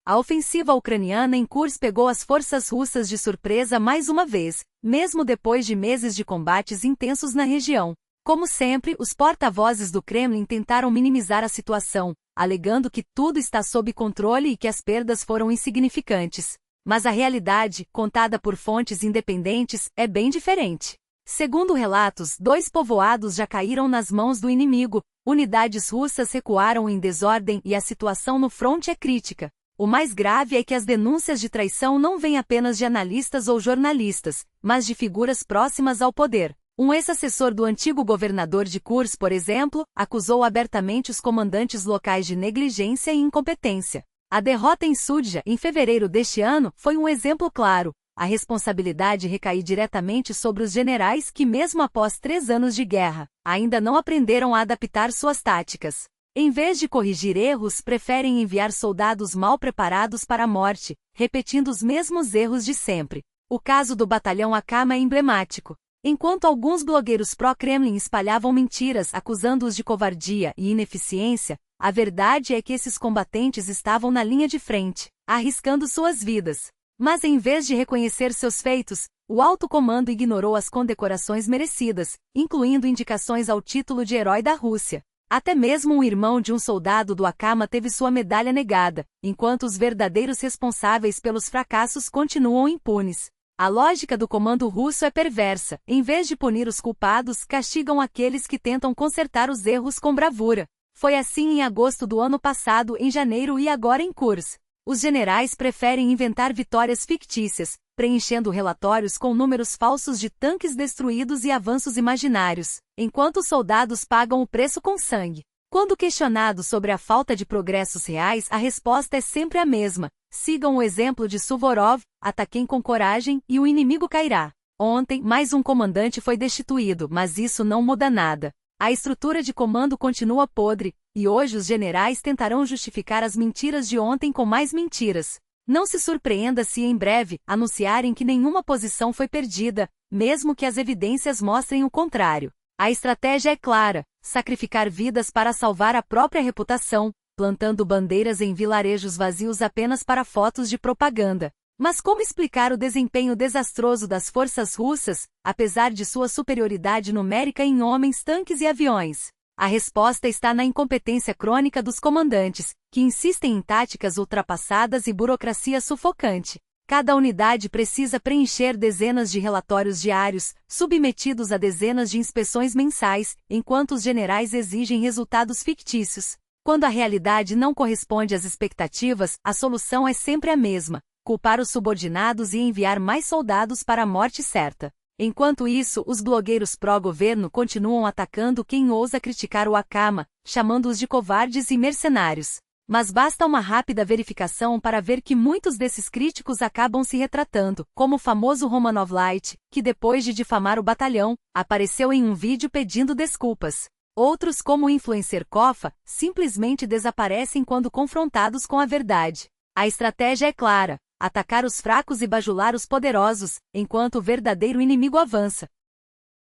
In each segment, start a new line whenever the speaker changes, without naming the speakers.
A ofensiva ucraniana em Kursk pegou as forças russas de surpresa mais uma vez, mesmo depois de meses de combates intensos na região. Como sempre, os porta-vozes do Kremlin tentaram minimizar a situação, alegando que tudo está sob controle e que as perdas foram insignificantes. Mas a realidade, contada por fontes independentes, é bem diferente. Segundo relatos, 2 povoados já caíram nas mãos do inimigo, unidades russas recuaram em desordem e a situação no fronte é crítica. O mais grave é que as denúncias de traição não vêm apenas de analistas ou jornalistas, mas de figuras próximas ao poder. Um ex-assessor do antigo governador de Kursk, por exemplo, acusou abertamente os comandantes locais de negligência e incompetência. A derrota em Sudja, em fevereiro deste ano, foi um exemplo claro. A responsabilidade recai diretamente sobre os generais que, mesmo após 3 anos de guerra, ainda não aprenderam a adaptar suas táticas. Em vez de corrigir erros, preferem enviar soldados mal preparados para a morte, repetindo os mesmos erros de sempre. O caso do batalhão Akama é emblemático. Enquanto alguns blogueiros pró-Kremlin espalhavam mentiras acusando-os de covardia e ineficiência, a verdade é que esses combatentes estavam na linha de frente, arriscando suas vidas. Mas em vez de reconhecer seus feitos, o alto comando ignorou as condecorações merecidas, incluindo indicações ao título de Herói da Rússia. Até mesmo um irmão de um soldado do Akama teve sua medalha negada, enquanto os verdadeiros responsáveis pelos fracassos continuam impunes. A lógica do comando russo é perversa. Em vez de punir os culpados, castigam aqueles que tentam consertar os erros com bravura. Foi assim em agosto do ano passado, em janeiro e agora em Kursk. Os generais preferem inventar vitórias fictícias, preenchendo relatórios com números falsos de tanques destruídos e avanços imaginários, enquanto os soldados pagam o preço com sangue. Quando questionados sobre a falta de progressos reais, a resposta é sempre a mesma. Sigam o exemplo de Suvorov, ataquem com coragem e o inimigo cairá. Ontem, mais um comandante foi destituído, mas isso não muda nada. A estrutura de comando continua podre, e hoje os generais tentarão justificar as mentiras de ontem com mais mentiras. Não se surpreenda se em breve anunciarem que nenhuma posição foi perdida, mesmo que as evidências mostrem o contrário. A estratégia é clara: sacrificar vidas para salvar a própria reputação, plantando bandeiras em vilarejos vazios apenas para fotos de propaganda. Mas como explicar o desempenho desastroso das forças russas, apesar de sua superioridade numérica em homens, tanques e aviões? A resposta está na incompetência crônica dos comandantes, que insistem em táticas ultrapassadas e burocracia sufocante. Cada unidade precisa preencher dezenas de relatórios diários, submetidos a dezenas de inspeções mensais, enquanto os generais exigem resultados fictícios. Quando a realidade não corresponde às expectativas, a solução é sempre a mesma: culpar os subordinados e enviar mais soldados para a morte certa. Enquanto isso, os blogueiros pró-governo continuam atacando quem ousa criticar o Akama, chamando-os de covardes e mercenários. Mas basta uma rápida verificação para ver que muitos desses críticos acabam se retratando, como o famoso Romanov Light, que depois de difamar o batalhão, apareceu em um vídeo pedindo desculpas. Outros, como o influencer Kofa, simplesmente desaparecem quando confrontados com a verdade. A estratégia é clara: atacar os fracos e bajular os poderosos, enquanto o verdadeiro inimigo avança.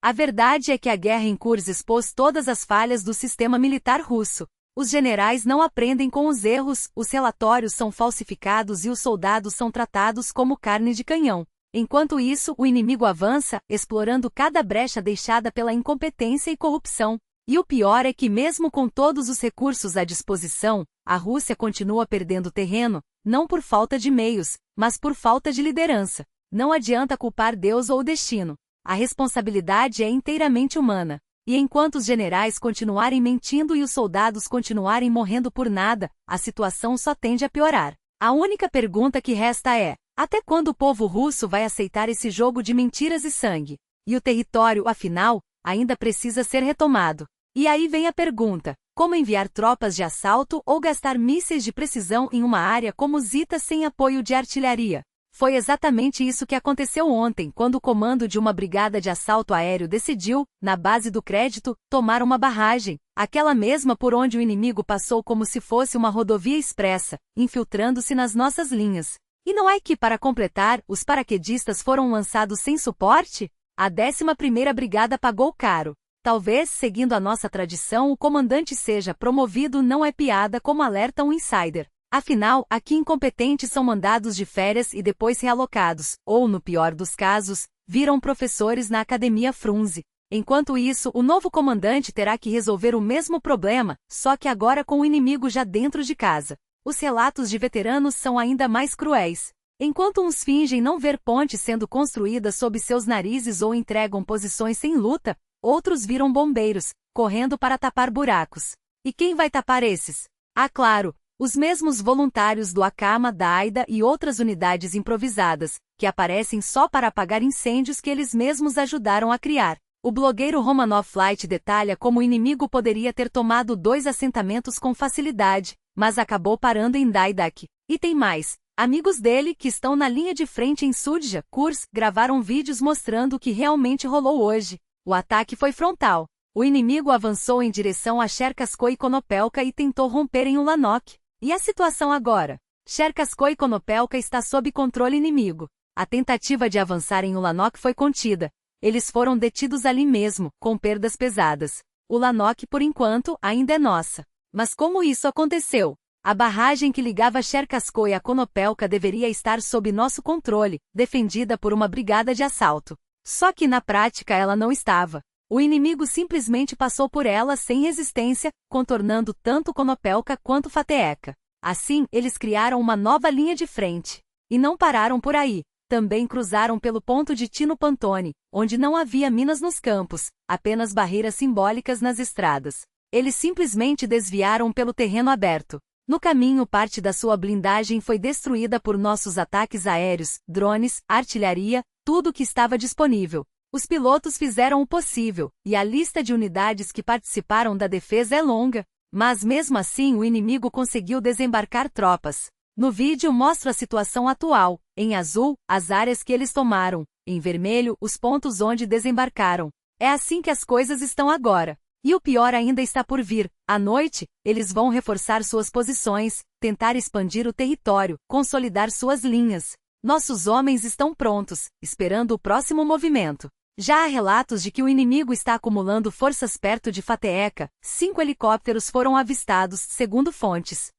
A verdade é que a guerra em Kursk expôs todas as falhas do sistema militar russo. Os generais não aprendem com os erros, os relatórios são falsificados e os soldados são tratados como carne de canhão. Enquanto isso, o inimigo avança, explorando cada brecha deixada pela incompetência e corrupção. E o pior é que, mesmo com todos os recursos à disposição, a Rússia continua perdendo terreno, não por falta de meios, mas por falta de liderança. Não adianta culpar Deus ou o destino. A responsabilidade é inteiramente humana. E enquanto os generais continuarem mentindo e os soldados continuarem morrendo por nada, a situação só tende a piorar. A única pergunta que resta é: até quando o povo russo vai aceitar esse jogo de mentiras e sangue? E o território, afinal, ainda precisa ser retomado. E aí vem a pergunta: como enviar tropas de assalto ou gastar mísseis de precisão em uma área como Zita sem apoio de artilharia? Foi exatamente isso que aconteceu ontem, quando o comando de uma brigada de assalto aéreo decidiu, na base do crédito, tomar uma barragem, aquela mesma por onde o inimigo passou como se fosse uma rodovia expressa, infiltrando-se nas nossas linhas. E não é que, para completar, os paraquedistas foram lançados sem suporte? A 11ª Brigada pagou caro. Talvez, seguindo a nossa tradição, o comandante seja promovido, não é piada, como alerta um insider. Afinal, aqui incompetentes são mandados de férias e depois realocados, ou, no pior dos casos, viram professores na Academia Frunze. Enquanto isso, o novo comandante terá que resolver o mesmo problema, só que agora com o inimigo já dentro de casa. Os relatos de veteranos são ainda mais cruéis. Enquanto uns fingem não ver pontes sendo construídas sob seus narizes ou entregam posições sem luta, outros viram bombeiros, correndo para tapar buracos. E quem vai tapar esses? Ah, claro, os mesmos voluntários do Akama, da AIDA e outras unidades improvisadas, que aparecem só para apagar incêndios que eles mesmos ajudaram a criar. O blogueiro Romanov Light detalha como o inimigo poderia ter tomado 2 assentamentos com facilidade, mas acabou parando em Daidak. E tem mais. Amigos dele, que estão na linha de frente em Sudja, Kurs, gravaram vídeos mostrando o que realmente rolou hoje. O ataque foi frontal. O inimigo avançou em direção a Cherkaskoy Konopelka e tentou romper em Ulanok. E a situação agora? Cherkaskoy Konopelka está sob controle inimigo. A tentativa de avançar em Ulanok foi contida. Eles foram detidos ali mesmo, com perdas pesadas. Ulanok, por enquanto, ainda é nossa. Mas como isso aconteceu? A barragem que ligava Cherkaskoy a Konopelka deveria estar sob nosso controle, defendida por uma brigada de assalto. Só que na prática ela não estava. O inimigo simplesmente passou por ela sem resistência, contornando tanto Konopelka quanto Fateeka. Assim, eles criaram uma nova linha de frente. E não pararam por aí. Também cruzaram pelo ponto de Tino Pantone, onde não havia minas nos campos, apenas barreiras simbólicas nas estradas. Eles simplesmente desviaram pelo terreno aberto. No caminho, parte da sua blindagem foi destruída por nossos ataques aéreos, drones, artilharia, tudo que estava disponível. Os pilotos fizeram o possível, e a lista de unidades que participaram da defesa é longa. Mas mesmo assim o inimigo conseguiu desembarcar tropas. No vídeo mostro a situação atual, em azul, as áreas que eles tomaram, em vermelho, os pontos onde desembarcaram. É assim que as coisas estão agora. E o pior ainda está por vir. À noite, eles vão reforçar suas posições, tentar expandir o território, consolidar suas linhas. Nossos homens estão prontos, esperando o próximo movimento. Já há relatos de que o inimigo está acumulando forças perto de Fateeka. 5 helicópteros foram avistados, segundo fontes.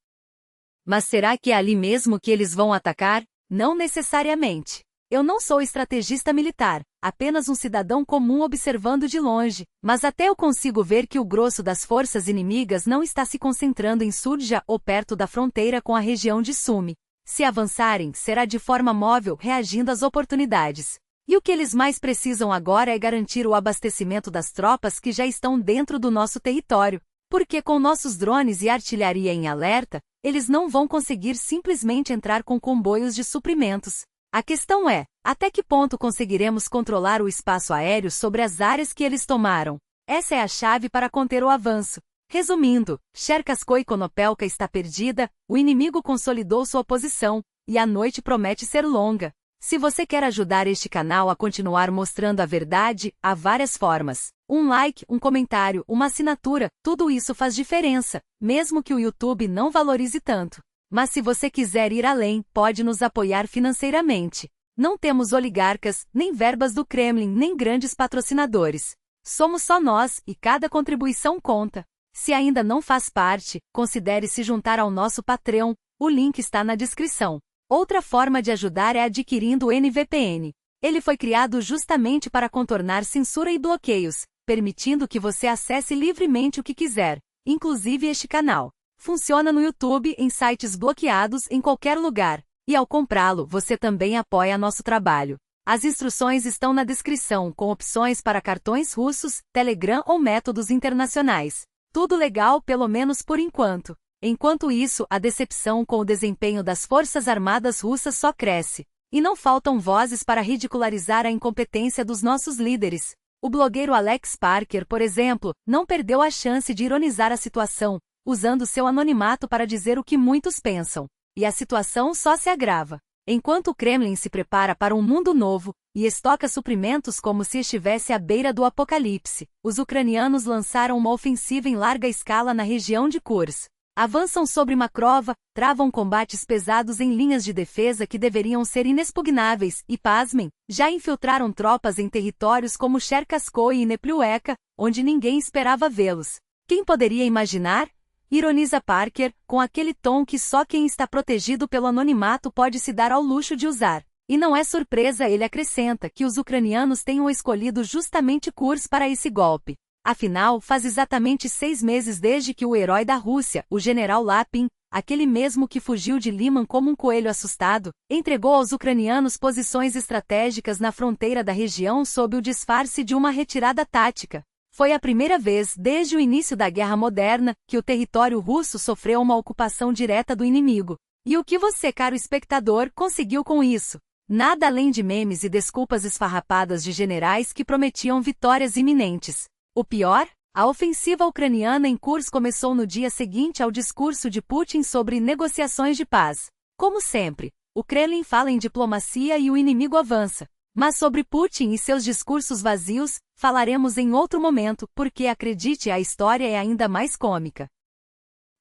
Mas será que é ali mesmo que eles vão atacar? Não necessariamente. Eu não sou estrategista militar, apenas um cidadão comum observando de longe, mas até eu consigo ver que o grosso das forças inimigas não está se concentrando em Sudja ou perto da fronteira com a região de Sumy. Se avançarem, será de forma móvel, reagindo às oportunidades. E o que eles mais precisam agora é garantir o abastecimento das tropas que já estão dentro do nosso território, porque com nossos drones e artilharia em alerta, eles não vão conseguir simplesmente entrar com comboios de suprimentos. A questão é, até que ponto conseguiremos controlar o espaço aéreo sobre as áreas que eles tomaram? Essa é a chave para conter o avanço. Resumindo, Cherkaskoy Konopelka está perdida, o inimigo consolidou sua posição, e a noite promete ser longa. Se você quer ajudar este canal a continuar mostrando a verdade, há várias formas. Um like, um comentário, uma assinatura, tudo isso faz diferença, mesmo que o YouTube não valorize tanto. Mas se você quiser ir além, pode nos apoiar financeiramente. Não temos oligarcas, nem verbas do Kremlin, nem grandes patrocinadores. Somos só nós, e cada contribuição conta. Se ainda não faz parte, considere se juntar ao nosso Patreon, o link está na descrição. Outra forma de ajudar é adquirindo o NVPN. Ele foi criado justamente para contornar censura e bloqueios, permitindo que você acesse livremente o que quiser, inclusive este canal. Funciona no YouTube, em sites bloqueados, em qualquer lugar. E ao comprá-lo, você também apoia nosso trabalho. As instruções estão na descrição, com opções para cartões russos, Telegram ou métodos internacionais. Tudo legal, pelo menos por enquanto. Enquanto isso, a decepção com o desempenho das Forças Armadas russas só cresce. E não faltam vozes para ridicularizar a incompetência dos nossos líderes. O blogueiro Alex Parker, por exemplo, não perdeu a chance de ironizar a situação, usando seu anonimato para dizer o que muitos pensam. E a situação só se agrava. Enquanto o Kremlin se prepara para um mundo novo, e estoca suprimentos como se estivesse à beira do apocalipse, os ucranianos lançaram uma ofensiva em larga escala na região de Kurs. Avançam sobre Makrova, travam combates pesados em linhas de defesa que deveriam ser inexpugnáveis e, pasmem, já infiltraram tropas em territórios como Cherkaskoy e Nepliueka, onde ninguém esperava vê-los. Quem poderia imaginar? Ironiza Parker, com aquele tom que só quem está protegido pelo anonimato pode se dar ao luxo de usar. E não é surpresa, ele acrescenta, que os ucranianos tenham escolhido justamente Kursk para esse golpe. Afinal, faz exatamente 6 meses desde que o herói da Rússia, o general Lapin, aquele mesmo que fugiu de Liman como um coelho assustado, entregou aos ucranianos posições estratégicas na fronteira da região sob o disfarce de uma retirada tática. Foi a primeira vez, desde o início da Guerra Moderna, que o território russo sofreu uma ocupação direta do inimigo. E o que você, caro espectador, conseguiu com isso? Nada além de memes e desculpas esfarrapadas de generais que prometiam vitórias iminentes. O pior? A ofensiva ucraniana em Kursk começou no dia seguinte ao discurso de Putin sobre negociações de paz. Como sempre, o Kremlin fala em diplomacia e o inimigo avança. Mas sobre Putin e seus discursos vazios, falaremos em outro momento, porque acredite, a história é ainda mais cômica.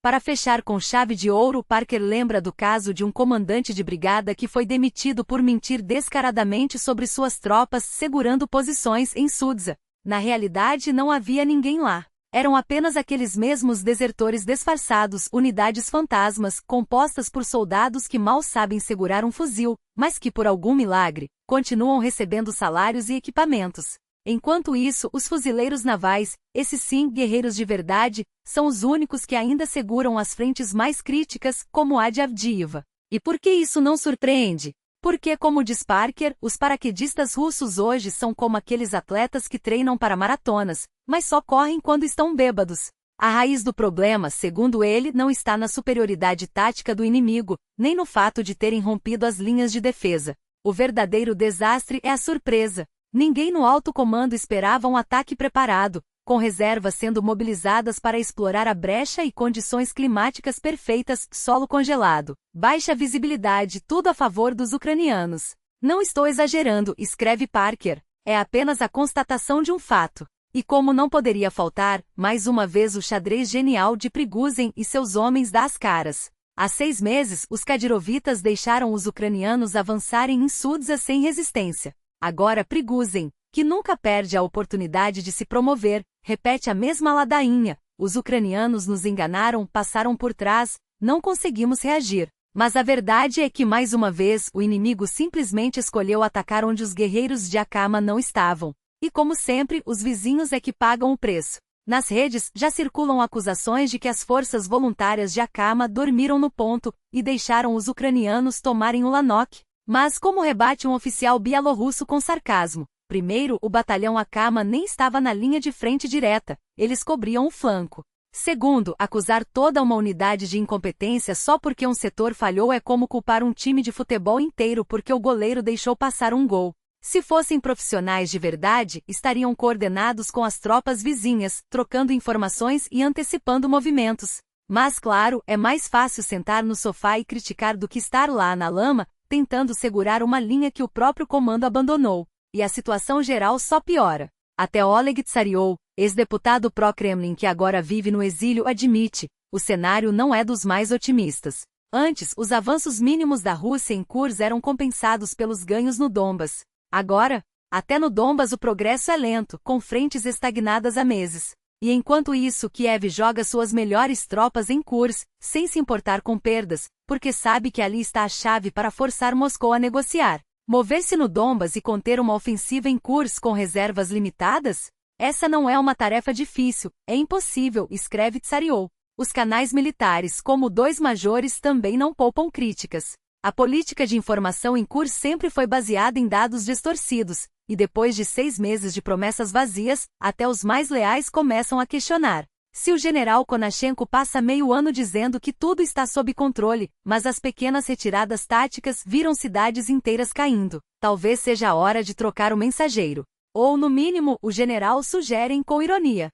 Para fechar com chave de ouro, Parker lembra do caso de um comandante de brigada que foi demitido por mentir descaradamente sobre suas tropas segurando posições em Sudza. Na realidade, não havia ninguém lá. Eram apenas aqueles mesmos desertores disfarçados, unidades fantasmas, compostas por soldados que mal sabem segurar um fuzil, mas que por algum milagre, continuam recebendo salários e equipamentos. Enquanto isso, os fuzileiros navais, esses sim, guerreiros de verdade, são os únicos que ainda seguram as frentes mais críticas, como a de Avdiivka. E por que isso não surpreende? Porque, como diz Parker, os paraquedistas russos hoje são como aqueles atletas que treinam para maratonas, mas só correm quando estão bêbados. A raiz do problema, segundo ele, não está na superioridade tática do inimigo, nem no fato de terem rompido as linhas de defesa. O verdadeiro desastre é a surpresa. Ninguém no alto comando esperava um ataque preparado, com reservas sendo mobilizadas para explorar a brecha e condições climáticas perfeitas, solo congelado, baixa visibilidade, tudo a favor dos ucranianos. Não estou exagerando, escreve Parker, é apenas a constatação de um fato. E como não poderia faltar, mais uma vez o xadrez genial de Prigozhin e seus homens dá as caras. Há 6 meses, os Kadirovitas deixaram os ucranianos avançarem em Sudza sem resistência. Agora Prigozhin, que nunca perde a oportunidade de se promover, repete a mesma ladainha. Os ucranianos nos enganaram, passaram por trás, não conseguimos reagir. Mas a verdade é que mais uma vez o inimigo simplesmente escolheu atacar onde os guerreiros de Akama não estavam. E como sempre, os vizinhos é que pagam o preço. Nas redes já circulam acusações de que as forças voluntárias de Akama dormiram no ponto e deixaram os ucranianos tomarem o Lanok. Mas como rebate um oficial bielorrusso com sarcasmo, primeiro, o batalhão Akama nem estava na linha de frente direta, eles cobriam o flanco. Segundo, acusar toda uma unidade de incompetência só porque um setor falhou é como culpar um time de futebol inteiro porque o goleiro deixou passar um gol. Se fossem profissionais de verdade, estariam coordenados com as tropas vizinhas, trocando informações e antecipando movimentos. Mas claro, é mais fácil sentar no sofá e criticar do que estar lá na lama, tentando segurar uma linha que o próprio comando abandonou. E a situação geral só piora. Até Oleg Tsaryov, ex-deputado pró-Kremlin que agora vive no exílio, admite, o cenário não é dos mais otimistas. Antes, os avanços mínimos da Rússia em Kursk eram compensados pelos ganhos no Donbas. Agora, até no Donbas o progresso é lento, com frentes estagnadas há meses. E enquanto isso, Kiev joga suas melhores tropas em Kursk, sem se importar com perdas, porque sabe que ali está a chave para forçar Moscou a negociar. Mover-se no Donbas e conter uma ofensiva em Kursk com reservas limitadas? Essa não é uma tarefa difícil, é impossível, escreve Tsaryov. Os canais militares, como 2 majores, também não poupam críticas. A política de informação em Kursk sempre foi baseada em dados distorcidos, e depois de 6 meses de promessas vazias, até os mais leais começam a questionar. Se o general Konashenko passa meio ano dizendo que tudo está sob controle, mas as pequenas retiradas táticas viram cidades inteiras caindo, talvez seja a hora de trocar o mensageiro. Ou, no mínimo, o general sugere com ironia.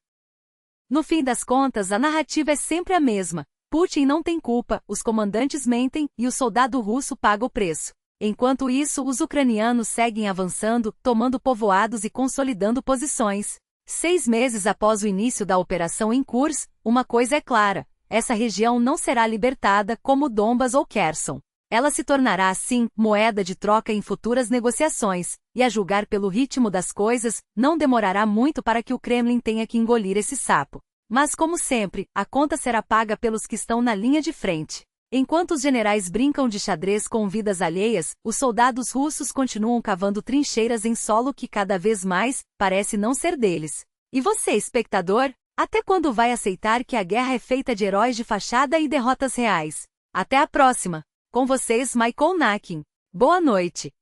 No fim das contas, a narrativa é sempre a mesma. Putin não tem culpa, os comandantes mentem e o soldado russo paga o preço. Enquanto isso, os ucranianos seguem avançando, tomando povoados e consolidando posições. 6 meses após o início da operação em Kursk, uma coisa é clara, essa região não será libertada como Donbas ou Kherson. Ela se tornará, assim, moeda de troca em futuras negociações, e a julgar pelo ritmo das coisas, não demorará muito para que o Kremlin tenha que engolir esse sapo. Mas como sempre, a conta será paga pelos que estão na linha de frente. Enquanto os generais brincam de xadrez com vidas alheias, os soldados russos continuam cavando trincheiras em solo que cada vez mais parece não ser deles. E você, espectador? Até quando vai aceitar que a guerra é feita de heróis de fachada e derrotas reais? Até a próxima! Com vocês, Michael Nakin. Boa noite!